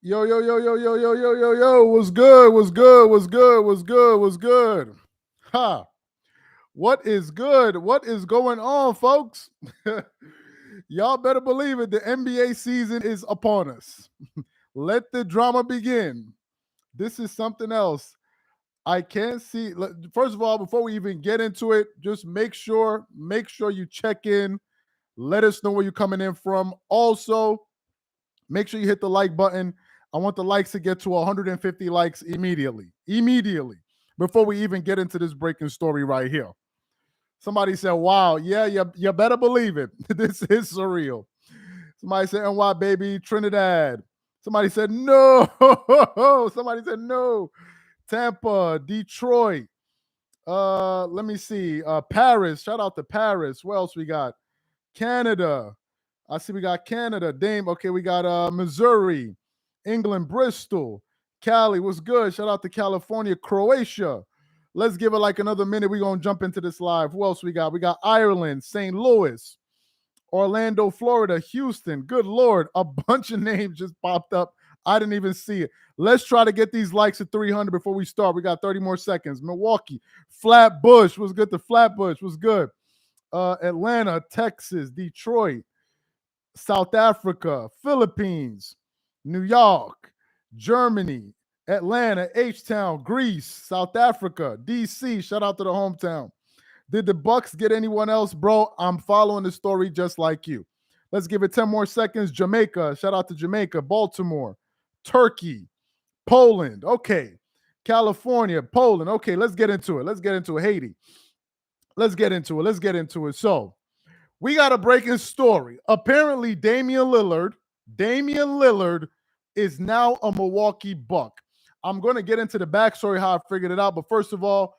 Yo, yo, yo, yo, yo, yo, yo, yo, yo. What's good? What's good? What's good? What's good? What's good? Ha. What is good? What is going on, folks? Y'all better believe it. The NBA season is upon us. Let the drama begin. This is something else. I can't see. First of all, before we even get into it, just make sure you check in. Let us know where you're coming in from. Also, make sure you hit the like button. I want the likes to get to 150 likes immediately. Immediately. Before we even get into this breaking story right here. Somebody said, wow, yeah, you better believe it. This is surreal. Somebody said, NY baby, Trinidad. Somebody said, no. Somebody said, no. Tampa, Detroit. Let me see. Paris. Shout out to Paris. What else we got? Canada. I see we got Canada. Dame. Okay, we got Missouri, England, Bristol, Cali. What's good? Shout out to California, Croatia. Let's give it like another minute. We're going to jump into this live. Who else we got? We got Ireland, St. Louis, Orlando, Florida, Houston. Good Lord. A bunch of names just popped up. I didn't even see it. Let's try to get these likes at 300 before we start. We got 30 more seconds. Milwaukee, Flatbush. What's good to Flatbush? What's good? Atlanta, Texas, Detroit, South Africa, Philippines, New York, Germany, Atlanta, H-Town, Greece, South Africa, DC. Shout out to the hometown. Did the Bucks get anyone else, bro? I'm following the story just like you. Let's give it 10 more seconds. Jamaica. Shout out to Jamaica, Baltimore, Turkey, Poland. Okay. California, Poland. Okay, let's get into it. Let's get into it. Haiti. Let's get into it. Let's get into it. So, we got a breaking story. Apparently, Damian Lillard is now a Milwaukee Buck. I'm going to get into the backstory, how I figured it out. But first of all,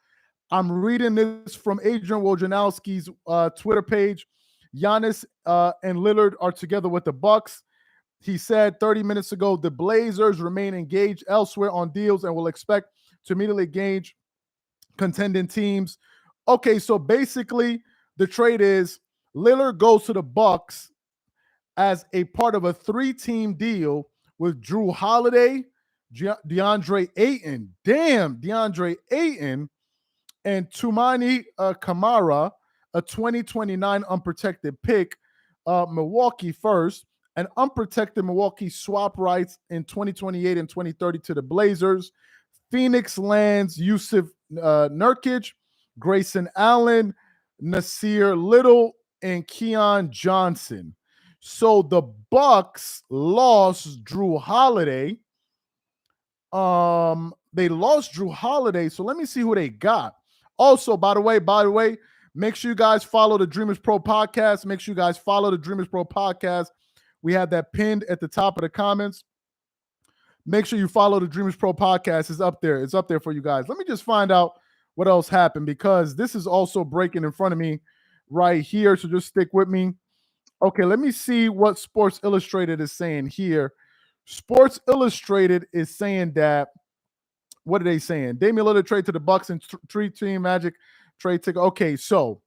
I'm reading this from Adrian Wojnarowski's Twitter page. Giannis and Lillard are together with the Bucks. He said 30 minutes ago, the Blazers remain engaged elsewhere on deals and will expect to immediately engage contending teams. Okay, so basically, the trade is Lillard goes to the Bucks as a part of a 3-team deal with Drew Holiday, DeAndre Ayton, DeAndre Ayton, and Tumani Kamara, a 2029 unprotected pick, Milwaukee first, and unprotected Milwaukee swap rights in 2028 and 2030 to the Blazers. Phoenix lands Yusuf Nurkic, Grayson Allen, Nasir Little, and Keon Johnson. So the Bucks lost Drew Holiday. They lost Drew Holiday. So let me see who they got. Also, by the way, make sure you guys follow the Dreamers Pro podcast. Make sure you guys follow the Dreamers Pro podcast. We have that pinned at the top of the comments. Make sure you follow the Dreamers Pro podcast. It's up there. It's up there for you guys. Let me just find out what else happened because this is also breaking in front of me right here. So just stick with me. Okay, let me see what Sports Illustrated is saying here. Sports Illustrated is saying that, what are they saying? Damian Lillard trade to the Bucks and 3-team Magic trade ticket. Okay, so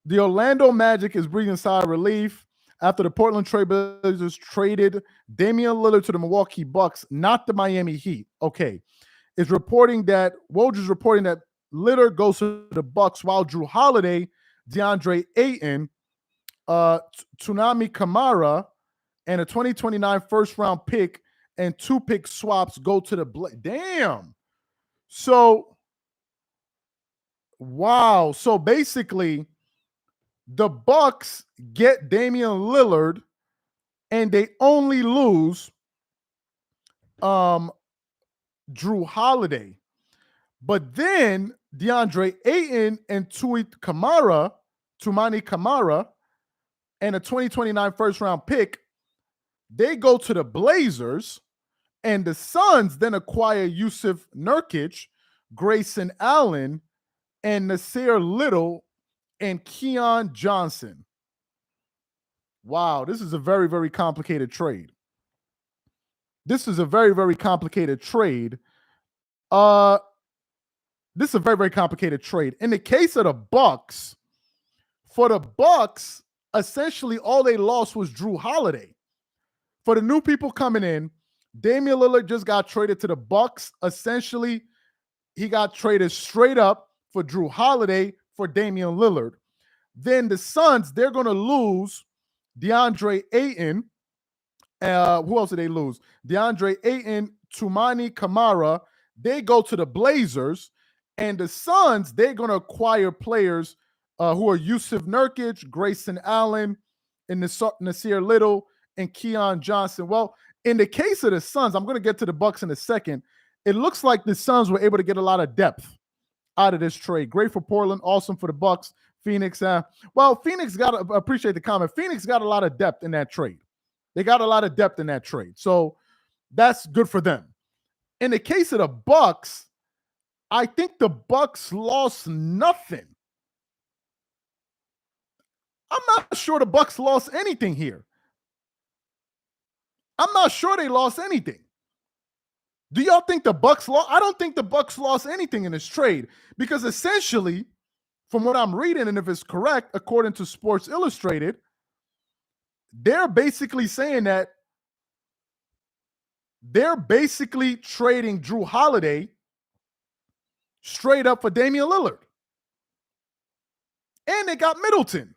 the Orlando Magic is breathing a sigh of relief after the Portland Trail Blazers traded Damian Lillard to the Milwaukee Bucks, not the Miami Heat. Okay, is reporting that Woj is reporting that Lillard goes to the Bucks while Drew Holiday, DeAndre Ayton, Tsunami Kamara, and a 2029 first-round pick and 2-pick swaps go to the Damn. So, wow. So basically, the Bucks get Damian Lillard, and they only lose Drew Holiday. But then DeAndre Ayton and Tumani Kamara, and a 2029 first-round pick, they go to the Blazers, and the Suns then acquire Yusuf Nurkic, Grayson Allen, and Nasir Little, and Keon Johnson. Wow, this is a very, very complicated trade. This is a very, very complicated trade. This is a very, very complicated trade. In the case of the Bucks, for the Bucks, essentially all they lost was Drew Holiday. For the new people coming in, Damian Lillard just got traded to the Bucks. Essentially, he got traded straight up for Drew Holiday for Damian Lillard. Then the Suns, they're going to lose DeAndre Ayton. Who else did they lose? DeAndre Ayton, Tumani Kamara. They go to the Blazers. And the Suns, they're going to acquire players who are Yusuf Nurkic, Grayson Allen, and Nasir Little, and Keon Johnson. Well, in the case of the Suns, I'm going to get to the Bucks in a second. It looks like the Suns were able to get a lot of depth out of this trade. Great for Portland, awesome for the Bucks. Phoenix, Phoenix got to appreciate the comment. Phoenix got a lot of depth in that trade. They got a lot of depth in that trade. So that's good for them. In the case of the Bucks, I think the Bucks lost nothing. I'm not sure the Bucks lost anything here. I'm not sure they lost anything. Do y'all think the Bucks lost? I don't think the Bucks lost anything in this trade because essentially, from what I'm reading, and if it's correct, according to Sports Illustrated, they're basically saying that they're basically trading Drew Holiday straight up for Damian Lillard. And they got Middleton.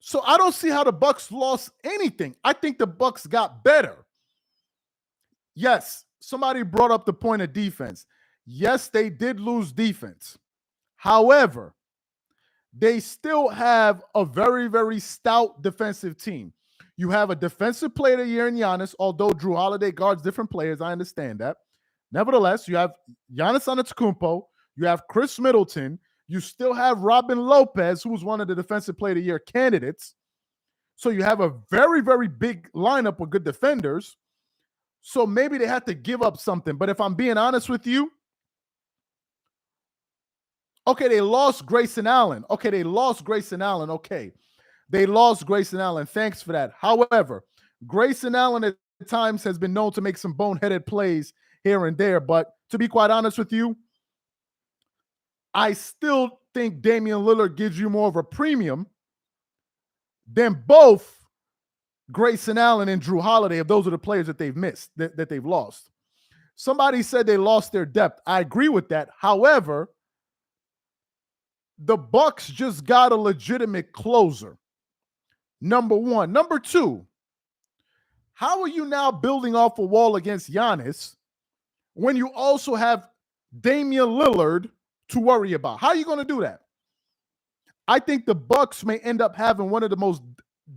So I don't see how the Bucks lost anything. I think the Bucks got better. Yes, somebody brought up the point of defense. Yes, they did lose defense. However, they still have a very, very stout defensive team. You have a defensive player of the year in Giannis, although Drew Holiday guards different players. I understand that. Nevertheless, you have Giannis Antetokounmpo. You have Chris Middleton. You still have Robin Lopez, who was one of the defensive player of the year candidates. So you have a very, very big lineup of good defenders. So maybe they had to give up something. But if I'm being honest with you, okay, they lost Grayson Allen. Okay, they lost Grayson Allen. Okay, they lost Grayson Allen. Thanks for that. However, Grayson Allen at times has been known to make some boneheaded plays here and there. But to be quite honest with you, I still think Damian Lillard gives you more of a premium than both Grayson Allen and Drew Holiday, if those are the players that they've missed, that they've lost. Somebody said they lost their depth. I agree with that. However, the Bucks just got a legitimate closer. Number one. Number two, how are you now building off a wall against Giannis when you also have Damian Lillard to worry about? How are you going to do that? I think the Bucks may end up having one of the most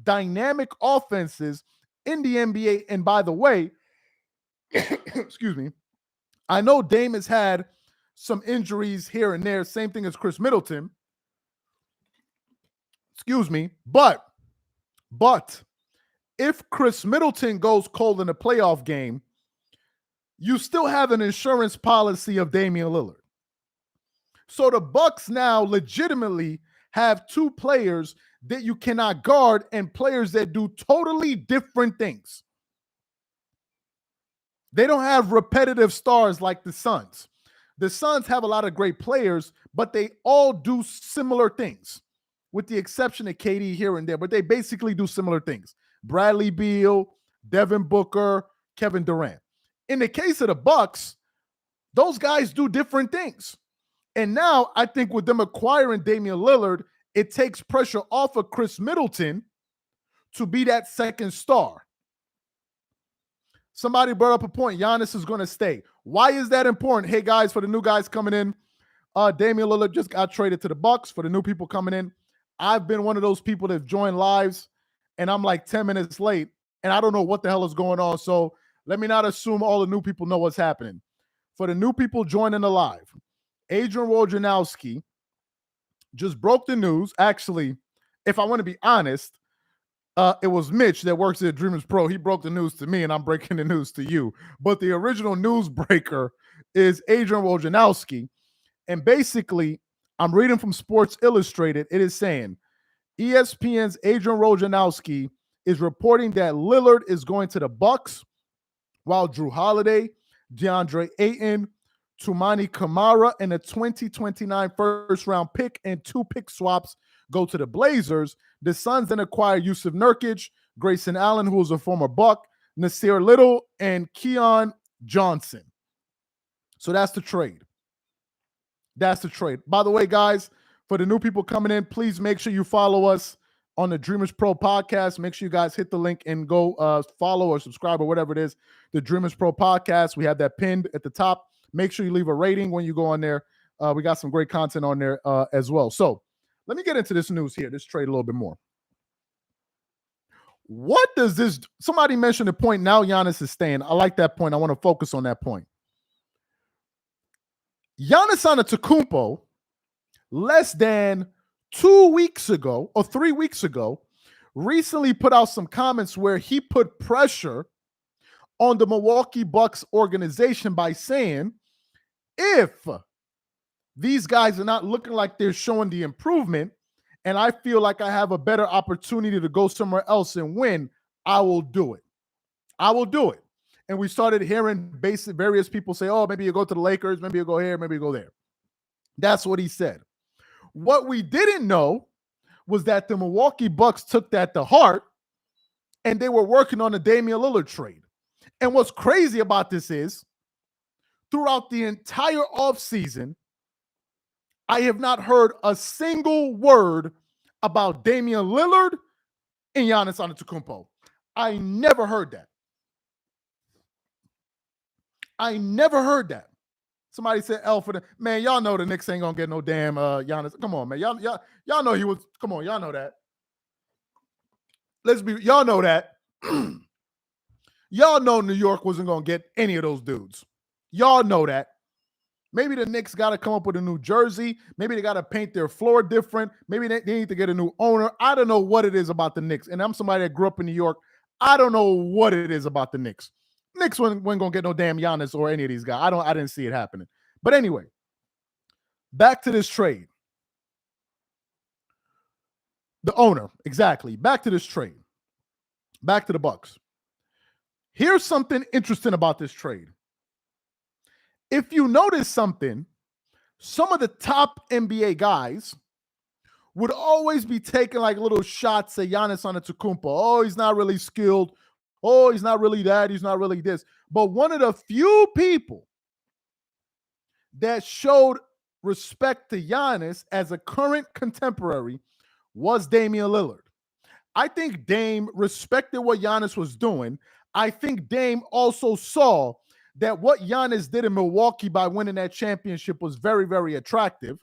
dynamic offenses in the NBA. And by the way, excuse me, I know Dame has had some injuries here and there, same thing as Chris Middleton. Excuse me, but if Chris Middleton goes cold in a playoff game, you still have an insurance policy of Damian Lillard. So the Bucks now legitimately have two players that you cannot guard and players that do totally different things. They don't have repetitive stars like the Suns. The Suns have a lot of great players, but they all do similar things, with the exception of KD here and there, but they basically do similar things. Bradley Beal, Devin Booker, Kevin Durant. In the case of the Bucks, those guys do different things. And now I think with them acquiring Damian Lillard, it takes pressure off of Chris Middleton to be that second star. Somebody brought up a point. Giannis is going to stay. Why is that important? Hey, guys, for the new guys coming in, Damian Lillard just got traded to the Bucks. For the new people coming in, I've been one of those people that have joined lives, and I'm like 10 minutes late, and I don't know what the hell is going on. So let me not assume all the new people know what's happening. For the new people joining the live, Adrian Wojnarowski just broke the news. Actually, if I want to be honest, it was Mitch that works at Dreamers Pro. He broke the news to me, and I'm breaking the news to you. But the original news breaker is Adrian Wojnarowski. And basically, I'm reading from Sports Illustrated. It is saying ESPN's Adrian Wojnarowski is reporting that Lillard is going to the Bucks, while Drew Holiday, DeAndre Ayton, Tumani Kamara, and a 2029 first-round pick and 2 pick swaps go to the Blazers. The Suns then acquire Yusuf Nurkic, Grayson Allen, who was a former Buck, Nasir Little, and Keon Johnson. So that's the trade. That's the trade. By the way, guys, for the new people coming in, please make sure you follow us on the Dreamers Pro podcast. Make sure you guys hit the link and go follow or subscribe or whatever it is. The Dreamers Pro podcast. We have that pinned at the top. Make sure you leave a rating when you go on there. We got some great content on there as well. So let me get into this news here, this trade a little bit more. What does this, somebody mentioned the point, now Giannis is staying. I like that point. I want to focus on that point. Giannis Antetokounmpo, less than 2 weeks ago or 3 weeks ago, recently put out some comments where he put pressure on the Milwaukee Bucks organization by saying, if these guys are not looking like they're showing the improvement, and I feel like I have a better opportunity to go somewhere else and win, I will do it. I will do it. And we started hearing various people say, oh, maybe you go to the Lakers, maybe you go here, maybe you go there. That's what he said. What we didn't know was that the Milwaukee Bucks took that to heart and they were working on the Damian Lillard trade. And what's crazy about this is, throughout the entire offseason, I have not heard a single word about Damian Lillard and Giannis Antetokounmpo. I never heard that. I never heard that. Somebody said L for the man. Y'all know the Knicks ain't gonna get no damn Giannis. Come on, man. Y'all know he was. Come on, y'all know that. Y'all know that. Y'all know New York wasn't gonna get any of those dudes. Y'all know that. Maybe the Knicks got to come up with a new jersey. Maybe they got to paint their floor different. Maybe they need to get a new owner. I don't know what it is about the Knicks. And I'm somebody that grew up in New York. I don't know what it is about the Knicks. Knicks wasn't going to get no damn Giannis or any of these guys. I didn't see it happening. But anyway, back to this trade. The owner, exactly. Back to this trade. Back to the Bucks. Here's something interesting about this trade. If you notice something, some of the top NBA guys would always be taking like little shots at Giannis Antetokounmpo. Oh, he's not really skilled. Oh, he's not really that. He's not really this. But one of the few people that showed respect to Giannis as a current contemporary was Damian Lillard. I think Dame respected what Giannis was doing. I think Dame also saw that what Giannis did in Milwaukee by winning that championship was very, very attractive.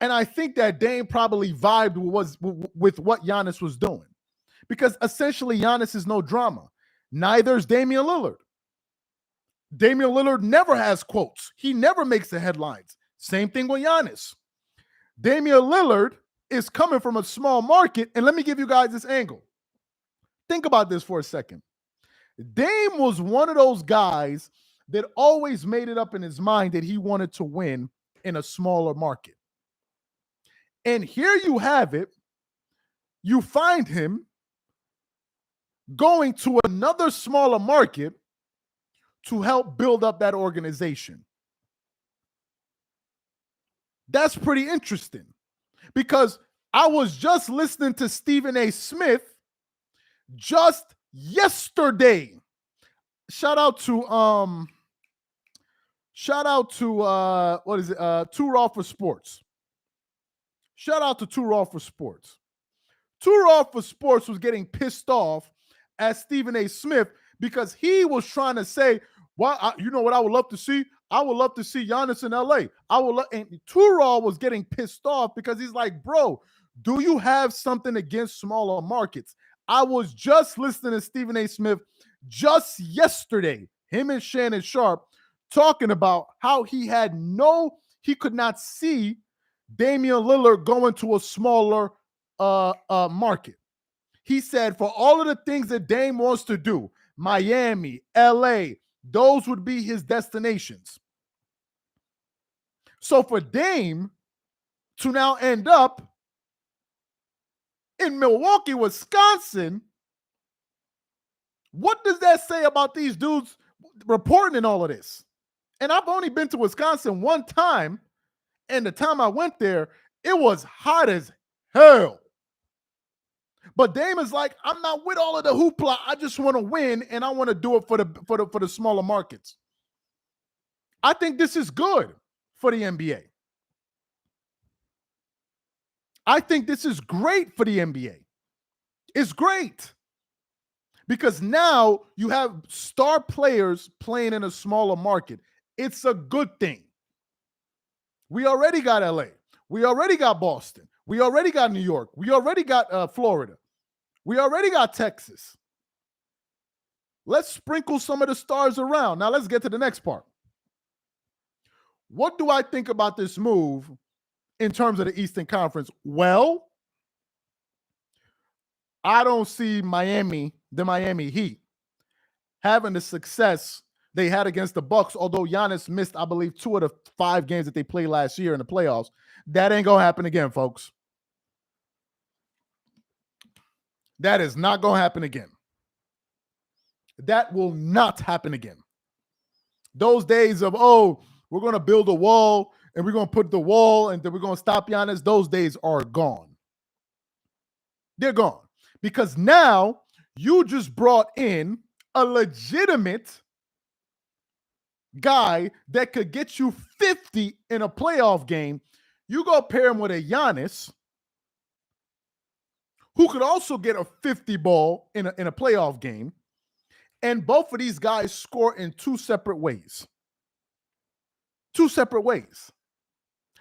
And I think that Dame probably vibed with what Giannis was doing. Because essentially Giannis is no drama. Neither is Damian Lillard. Damian Lillard never has quotes. He never makes the headlines. Same thing with Giannis. Damian Lillard is coming from a small market. And let me give you guys this angle. Think about this for a second. Dame was one of those guys that always made it up in his mind that he wanted to win in a smaller market. And here you have it. You find him going to another smaller market to help build up that organization. That's pretty interesting because I was just listening to Stephen A. Smith just yesterday. Shout out to what is it? Too Raw for Sports. Shout out to Too Raw for Sports. Too Raw for Sports was getting pissed off at Stephen A. Smith because he was trying to say, well, you know what I would love to see? I would love to see Giannis in LA. And Too Raw was getting pissed off because he's like, bro, do you have something against smaller markets? I was just listening to Stephen A. Smith just yesterday, him and Shannon Sharp, talking about how he could not see Damian Lillard going to a smaller market. He said for all of the things that Dame wants to do, Miami, LA, those would be his destinations. So for Dame to now end up in Milwaukee, Wisconsin, what does that say about these dudes reporting in all of this? And I've only been to Wisconsin one time, and the time I went there, it was hot as hell. But Dame is like, I'm not with all of the hoopla. I just want to win, and I want to do it for the smaller markets. I think this is good for the NBA. I think this is great for the NBA. It's great because now you have star players playing in a smaller market. It's a good thing. We already got LA. We already got Boston. We already got New York. We already got Florida. We already got Texas. Let's sprinkle some of the stars around. Now let's get to the next part. What do I think about this move in terms of the Eastern Conference? Well, I don't see the Miami Heat, having the success they had against the Bucks, although Giannis missed, I believe, 2 of the 5 games that they played last year in the playoffs. That ain't going to happen again, folks. That is not going to happen again. That will not happen again. Those days of, we're going to build a wall and we're going to put the wall and then we're going to stop Giannis, those days are gone. They're gone. Because now you just brought in a legitimate guy that could get you 50 in a playoff game. You go pair him with a Giannis who could also get a 50 ball in a playoff game. And both of these guys score in 2 separate ways. 2 separate ways.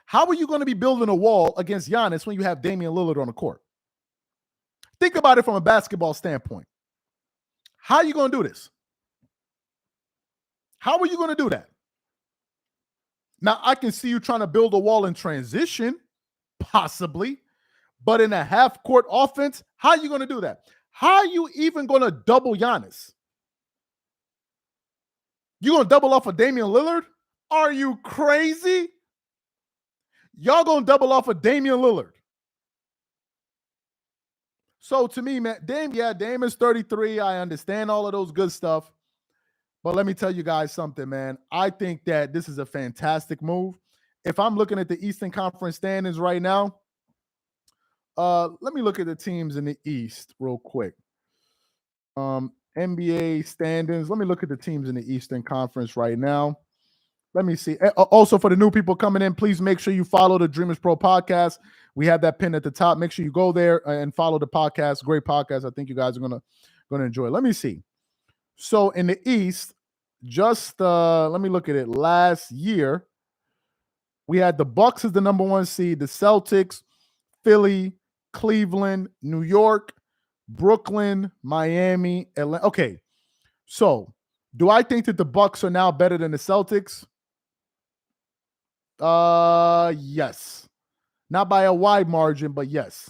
How are you going to be building a wall against Giannis when you have Damian Lillard on the court? Think about it from a basketball standpoint. How are you going to do this? How are you going to do that? Now, I can see you trying to build a wall in transition, possibly, but in a half-court offense, how are you going to do that? How are you even going to double Giannis? You going to double off of Damian Lillard? Are you crazy? Y'all going to double off of Damian Lillard. So to me, man, Dame is 33. I understand all of those good stuff. But let me tell you guys something, man. I think that this is a fantastic move. If I'm looking at the Eastern Conference standings right now, let me look at the teams in the East real quick. NBA standings. Let me look at the teams in the Eastern Conference right now. Let me see. Also, for the new people coming in, please make sure you follow the Dreamers Pro podcast. We have that pin at the top. Make sure you go there and follow the podcast. Great podcast. I think you guys are gonna enjoy. Let me see. So in the East, just let me look at it. Last year, we had the Bucks as the number 1 seed, the Celtics, Philly, Cleveland, New York, Brooklyn, Miami, Atlanta. Okay, so do I think that the Bucks are now better than the Celtics? Yes. Not by a wide margin, but yes.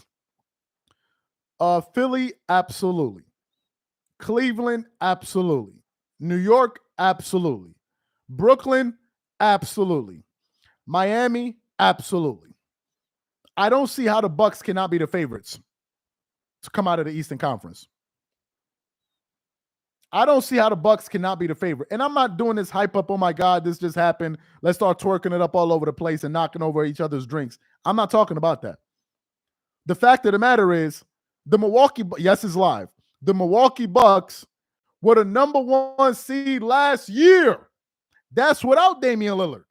Philly, absolutely. Cleveland, absolutely. New York, absolutely. Brooklyn, absolutely. Miami, absolutely. I don't see how the Bucks cannot be the favorites to come out of the Eastern Conference. I don't see how the Bucks cannot be the favorite. And I'm not doing this hype up, oh my God, this just happened. Let's start twerking it up all over the place and knocking over each other's drinks. I'm not talking about that. The fact of the matter is, the Milwaukee Bucks were the number 1 seed last year. That's without Damian Lillard.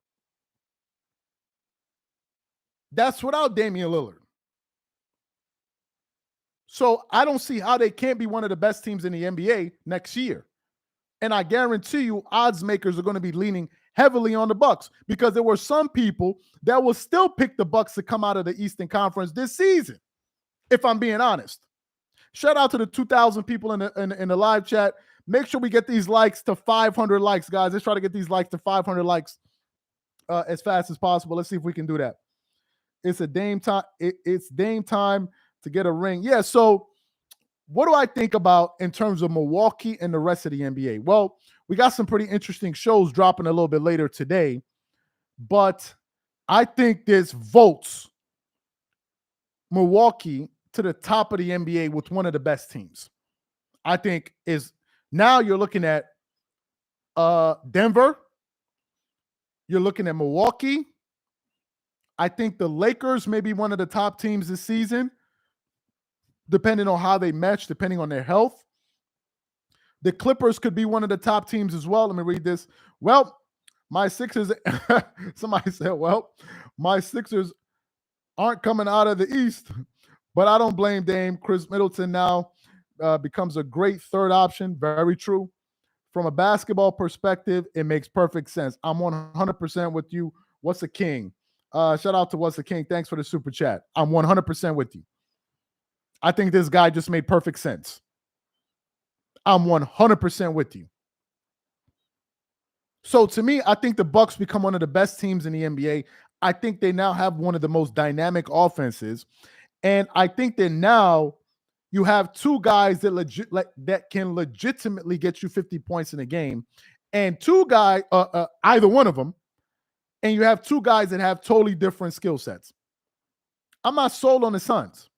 So I don't see how they can't be one of the best teams in the NBA next year. And I guarantee you odds makers are going to be leaning heavily on the Bucks because there were some people that will still pick the Bucks to come out of the Eastern Conference this season, if I'm being honest. Shout out to the 2,000 people in the live chat. Make sure we get these likes to 500 likes, guys. Let's try to get these likes to 500 likes as fast as possible. Let's see if we can do that. It's Dame time to get a ring. Yeah, so what do I think about in terms of Milwaukee and the rest of the NBA? Well, we got some pretty interesting shows dropping a little bit later today, but I think this votes Milwaukee to the top of the NBA with one of the best teams. I think is now you're looking at Denver. You're looking at Milwaukee. I think the Lakers may be one of the top teams this season. depending on how they mesh, depending on their health. The Clippers could be one of the top teams as well. Let me read this. Well, my Sixers, somebody said, well, my Sixers aren't coming out of the East, but I don't blame Dame. Chris Middleton now becomes a great third option. Very true. From a basketball perspective, it makes perfect sense. I'm 100% with you. What's a king? Shout out to What's a King. Thanks for the super chat. I'm 100% with you. I think this guy just made perfect sense. I'm 100% with you. So to me, I think the Bucks become one of the best teams in the NBA. I think they now have one of the most dynamic offenses. And I think that now you have two guys that can legitimately get you 50 points in a game, and two guys, either one of them, and you have two guys that have totally different skill sets. I'm not sold on the Suns.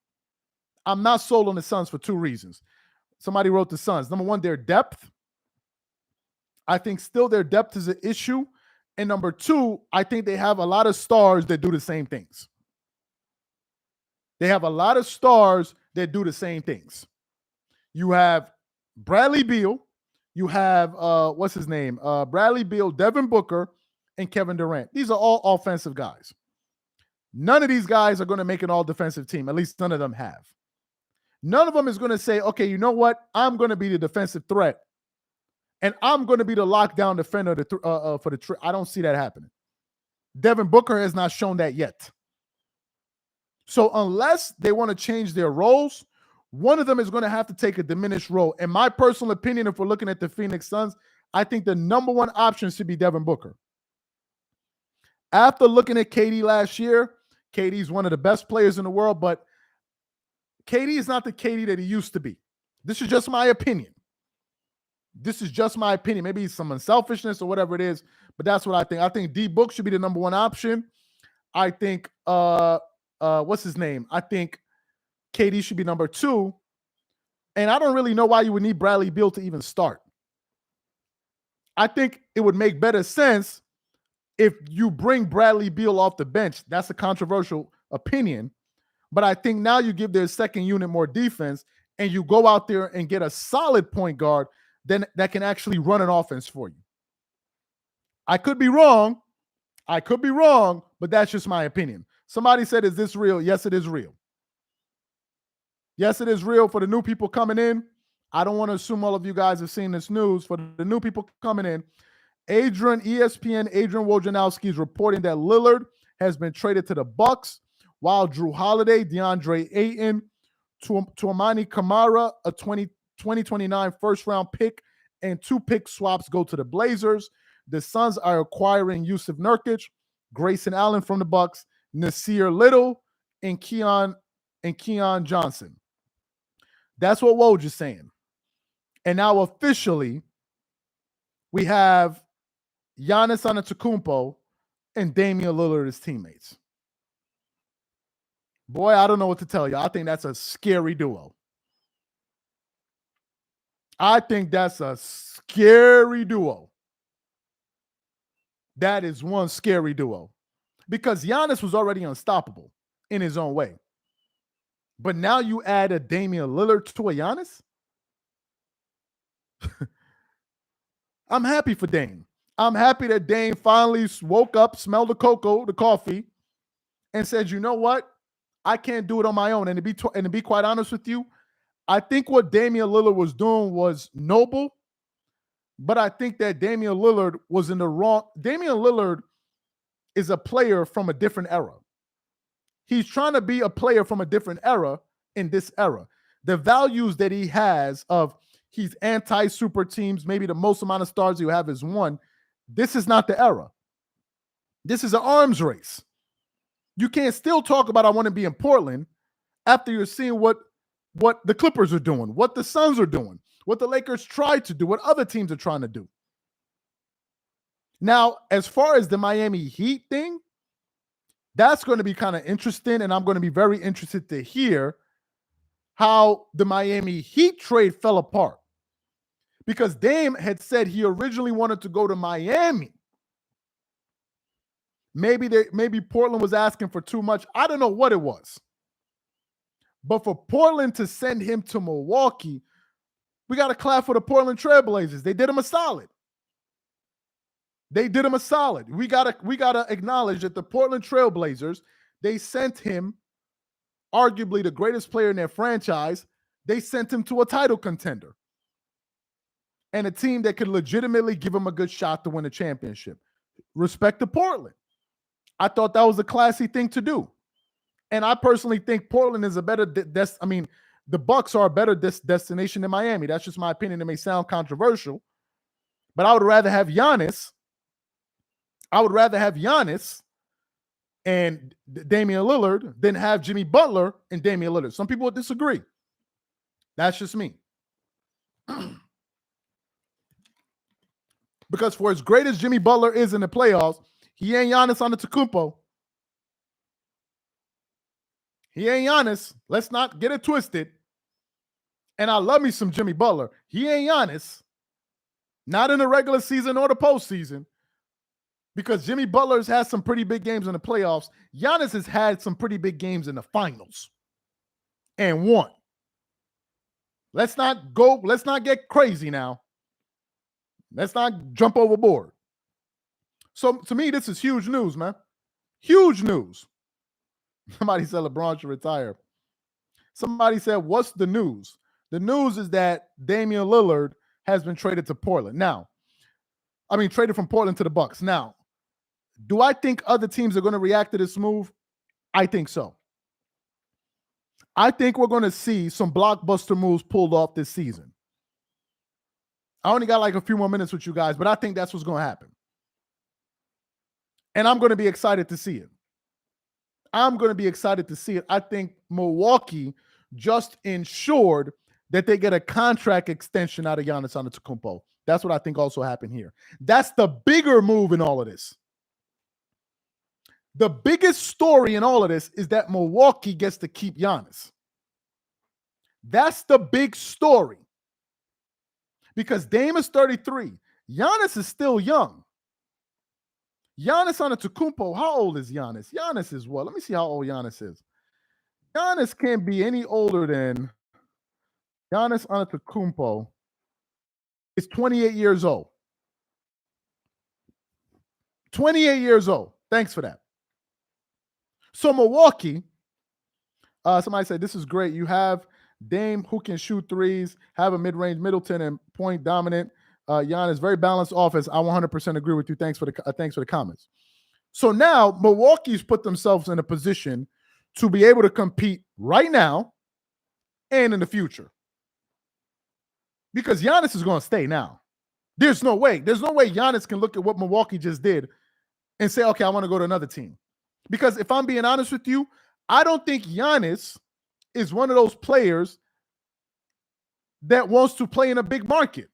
I'm not sold on the Suns for two reasons. Somebody wrote the Suns. Number one, their depth. I think still their depth is an issue. And number two, I think they have a lot of stars that do the same things. They have a lot of stars that do the same things. You have Bradley Beal. You have, what's his name? Bradley Beal, Devin Booker, and Kevin Durant. These are all offensive guys. None of these guys are going to make an all-defensive team. At least none of them have. None of them is going to say, okay, you know what? I'm going to be the defensive threat, and I'm going to be the lockdown defender for the I don't see that happening. Devin Booker has not shown that yet. So unless they want to change their roles, one of them is going to have to take a diminished role. In my personal opinion, if we're looking at the Phoenix Suns, I think the number one option should be Devin Booker. After looking at KD last year, KD's one of the best players in the world, but KD is not the KD that he used to be. This is just my opinion. This is just my opinion. Maybe some unselfishness or whatever it is, but that's what I think. I think D-Book should be the number one option. I think, what's his name? I think KD should be number two. And I don't really know why you would need Bradley Beal to even start. I think it would make better sense if you bring Bradley Beal off the bench. That's a controversial opinion. But I think now you give their second unit more defense and you go out there and get a solid point guard then that can actually run an offense for you. I could be wrong. But that's just my opinion. Somebody said, is this real? Yes, it is real. Yes, it is real for the new people coming in. I don't want to assume all of you guys have seen this news. For the new people coming in, ESPN Adrian Wojnarowski is reporting that Lillard has been traded to the Bucks, while Drew Holiday, DeAndre Ayton, Tuamani Camara, a 2029 first-round pick, and 2 pick swaps go to the Blazers. The Suns are acquiring Yusuf Nurkic, Grayson Allen from the Bucks, Nasir Little, and Keon Johnson. That's what Woj is saying. And now officially, we have Giannis Antetokounmpo and Damian Lillard as teammates. Boy, I don't know what to tell you. I think that's a scary duo. That is one scary duo. Because Giannis was already unstoppable in his own way. But now you add a Damian Lillard to a Giannis? I'm happy for Dame. I'm happy that Dame finally woke up, smelled the coffee, and said, you know what? I can't do it on my own. And to be quite honest with you, I think what Damian Lillard was doing was noble, but I think that Damian Lillard was in the wrong. Damian Lillard is a player from a different era. He's trying to be a player from a different era in this era. The values that he has of he's anti-super teams, maybe the most amount of stars you have is 1. This is not the era. This is an arms race. You can't still talk about I want to be in Portland after you're seeing what the Clippers are doing, what the Suns are doing, what the Lakers tried to do, what other teams are trying to do. Now, as far as the Miami Heat thing, that's going to be kind of interesting, and I'm going to be very interested to hear how the Miami Heat trade fell apart. Because Dame had said he originally wanted to go to Miami. Maybe Portland was asking for too much. I don't know what it was. But for Portland to send him to Milwaukee, we got to clap for the Portland Trailblazers. They did him a solid. They did him a solid. We gotta acknowledge that the Portland Trailblazers, they sent him, arguably the greatest player in their franchise, they sent him to a title contender and a team that could legitimately give him a good shot to win a championship. Respect to Portland. I thought that was a classy thing to do. And I personally think Portland is a better the Bucks are a better destination than Miami. That's just my opinion. It may sound controversial, but I would rather have Giannis. I would rather have Giannis and Damian Lillard than have Jimmy Butler and Damian Lillard. Some people would disagree. That's just me. Because for as great as Jimmy Butler is in the playoffs, he ain't Giannis Antetokounmpo. He ain't Giannis. Let's not get it twisted. And I love me some Jimmy Butler. He ain't Giannis. Not in the regular season or the postseason. Because Jimmy Butler's had some pretty big games in the playoffs. Giannis has had some pretty big games in the finals. And won. Let's not get crazy now. Let's not jump overboard. So to me, this is huge news, man. Huge news. Somebody said LeBron should retire. Somebody said, what's the news? The news is that Damian Lillard has been traded to Portland. Traded from Portland to the Bucks. Now, do I think other teams are going to react to this move? I think so. I think we're going to see some blockbuster moves pulled off this season. I only got like a few more minutes with you guys, but I think that's what's going to happen. And I'm going to be excited to see it. I think Milwaukee just ensured that they get a contract extension out of Giannis Antetokounmpo. That's what I think also happened here. That's the bigger move in all of this. The biggest story in all of this is that Milwaukee gets to keep Giannis. That's the big story. Because Dame is 33. Giannis is still young. Giannis Antetokounmpo, how old is Giannis? Giannis is what? Let me see how old Giannis is. Giannis can't be any older than Giannis Antetokounmpo is 28 years old. 28 years old. Thanks for that. So Milwaukee, somebody said, this is great. You have Dame who can shoot threes, have a mid-range Middleton and point dominant. Giannis, very balanced offense. I 100% agree with you. Thanks for the comments. So now Milwaukee's put themselves in a position to be able to compete right now and in the future. Because Giannis is going to stay now. There's no way Giannis can look at what Milwaukee just did and say, okay, I want to go to another team. Because if I'm being honest with you, I don't think Giannis is one of those players that wants to play in a big market.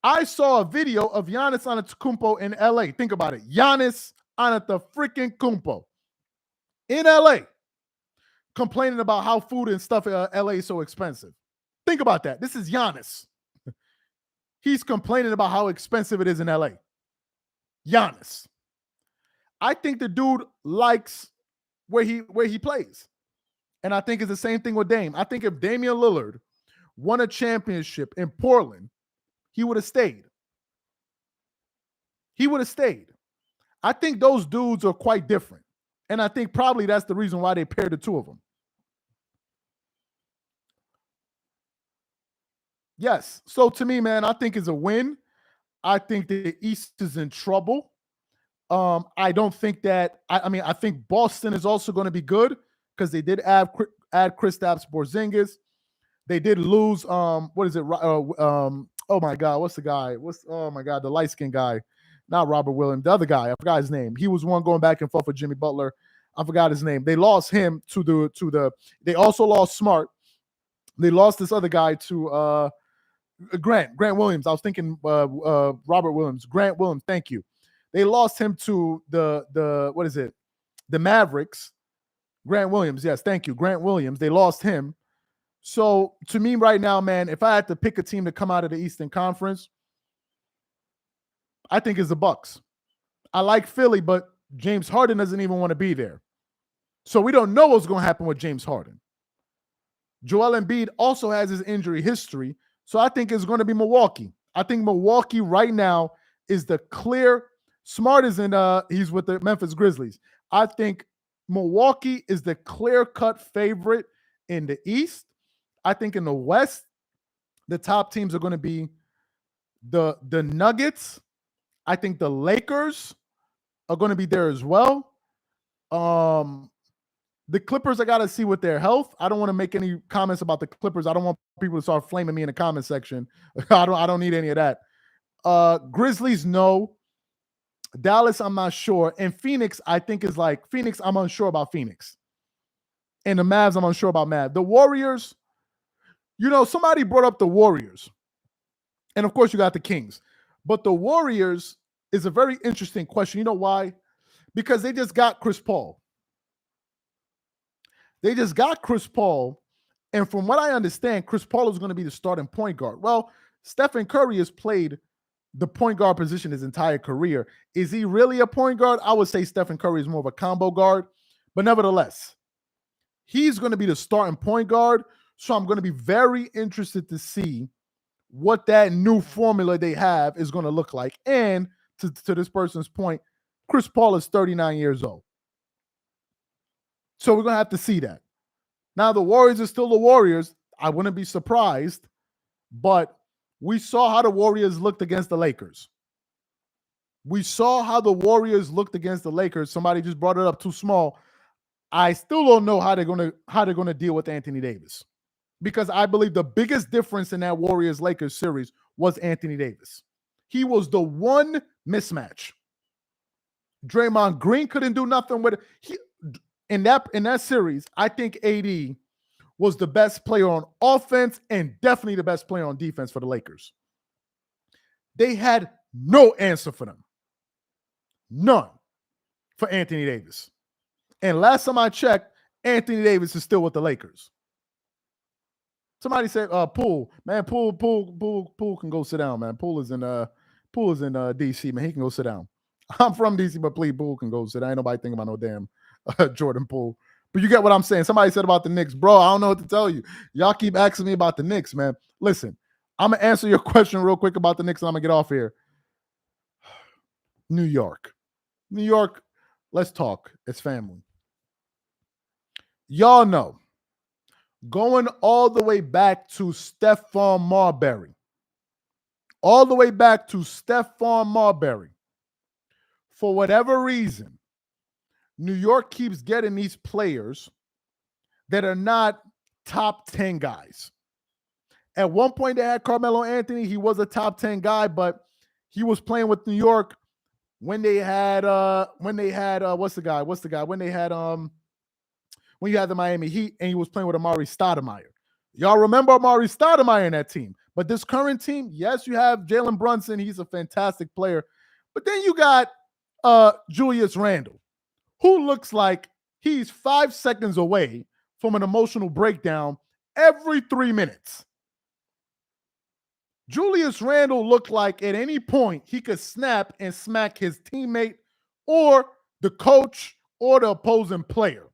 I saw a video of Giannis Antetokounmpo in LA. Think about it. Giannis Antetokounmpo in LA complaining about how food and stuff in LA is so expensive. Think about that. This is Giannis. He's complaining about how expensive it is in LA. Giannis. I think the dude likes where he plays. And I think it's the same thing with Dame. I think if Damian Lillard won a championship in Portland, he would have stayed. I think those dudes are quite different. And I think probably that's the reason why they paired the two of them. Yes. So to me, man, I think it's a win. I think the East is in trouble. I don't think that I think Boston is also going to be good because they did add Kristaps Porzingis. They did lose oh my God, what's the guy? The light-skinned guy. Not Robert Williams, the other guy. I forgot his name. He was one going back and forth with Jimmy Butler. I forgot his name. They lost him to the they also lost Smart. They lost this other guy to Grant Williams. I was thinking Robert Williams. Grant Williams, thank you. They lost him to the Mavericks. Grant Williams, yes, thank you. Grant Williams. They lost him. So to me right now, man, if I had to pick a team to come out of the Eastern Conference, I think it's the Bucks. I like Philly, but James Harden doesn't even want to be there. So we don't know what's going to happen with James Harden. Joel Embiid also has his injury history. So I think it's going to be Milwaukee. I think Milwaukee right now is the clear. Smart is in he's with the Memphis Grizzlies. I think Milwaukee is the clear-cut favorite in the East. I think in the West, the top teams are going to be the Nuggets. I think the Lakers are going to be there as well. The Clippers, I got to see with their health. I don't want to make any comments about the Clippers. I don't want people to start flaming me in the comment section. I don't need any of that. Grizzlies, no. Dallas, I'm not sure. And Phoenix, I think is like Phoenix, I'm unsure about Phoenix. And the Mavs, I'm unsure about Mavs. The Warriors, somebody brought up the Warriors. And of course, you got the Kings. But the Warriors is a very interesting question. You know why? Because they just got Chris Paul. And from what I understand, Chris Paul is going to be the starting point guard. Well, Stephen Curry has played the point guard position his entire career. Is he really a point guard? I would say Stephen Curry is more of a combo guard. But nevertheless, he's going to be the starting point guard. So I'm going to be very interested to see what that new formula they have is going to look like. And to this person's point, Chris Paul is 39 years old. So we're going to have to see that. Now, the Warriors are still the Warriors. I wouldn't be surprised. But we saw how the Warriors looked against the Lakers. Somebody just brought it up too small. I still don't know how they're going to deal with Anthony Davis. Because I believe the biggest difference in that Warriors-Lakers series was Anthony Davis. He was the one mismatch. Draymond Green couldn't do nothing with it. In that series, I think AD was the best player on offense and definitely the best player on defense for the Lakers. They had no answer for them. None for Anthony Davis. And last time I checked, Anthony Davis is still with the Lakers. Somebody said, Poole. Man, Poole can go sit down, man. Poole is in DC, man. He can go sit down. I'm from DC, but please, Poole can go sit down. Ain't nobody thinking about no damn Jordan Poole. But you get what I'm saying. Somebody said about the Knicks. Bro, I don't know what to tell you. Y'all keep asking me about the Knicks, man. Listen, I'm going to answer your question real quick about the Knicks, and I'm going to get off here. New York, let's talk. It's family. Y'all know, going all the way back to Stephon Marbury. For whatever reason, New York keeps getting these players that are not top 10 guys. At one point, they had Carmelo Anthony. He was a top 10 guy, but he was playing with New York when they had when you had the Miami Heat, and he was playing with Amari Stoudemire. Y'all remember Amari Stoudemire in that team. But this current team, yes, you have Jalen Brunson. He's a fantastic player. But then you got Julius Randle, who looks like he's 5 seconds away from an emotional breakdown every 3 minutes. Julius Randle looked like at any point he could snap and smack his teammate or the coach or the opposing player.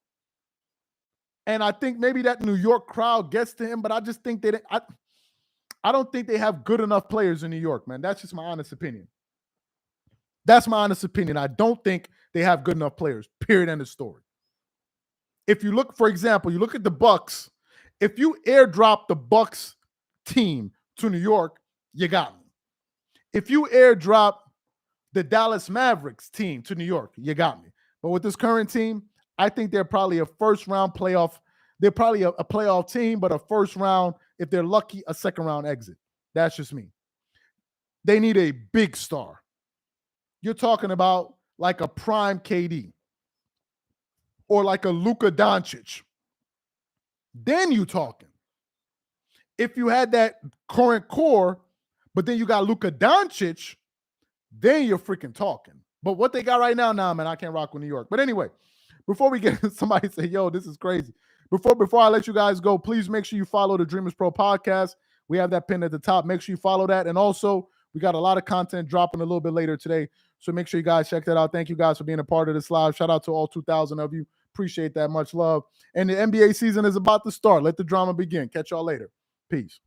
And I think maybe that New York crowd gets to him, but I just think I don't think they have good enough players in New York, man. That's just my honest opinion. I don't think they have good enough players, period, end of story. If you look, for example, you look at the Bucks. If you airdrop the Bucks team to New York, you got me. If you airdrop the Dallas Mavericks team to New York, you got me. But with this current team, I think they're probably a first-round playoff. They're probably a playoff team, but a first round, if they're lucky, a second-round exit. That's just me. They need a big star. You're talking about like a prime KD or like a Luka Doncic. Then you talking. If you had that current core, but then you got Luka Doncic, then you're freaking talking. But what they got right now, man, I can't rock with New York. But anyway, before we get somebody say, yo, this is crazy. Before I let you guys go, please make sure you follow the Dreamers Pro podcast. We have that pinned at the top. Make sure you follow that. And also, we got a lot of content dropping a little bit later today. So make sure you guys check that out. Thank you guys for being a part of this live. Shout out to all 2,000 of you. Appreciate that. Much love. And the NBA season is about to start. Let the drama begin. Catch y'all later. Peace.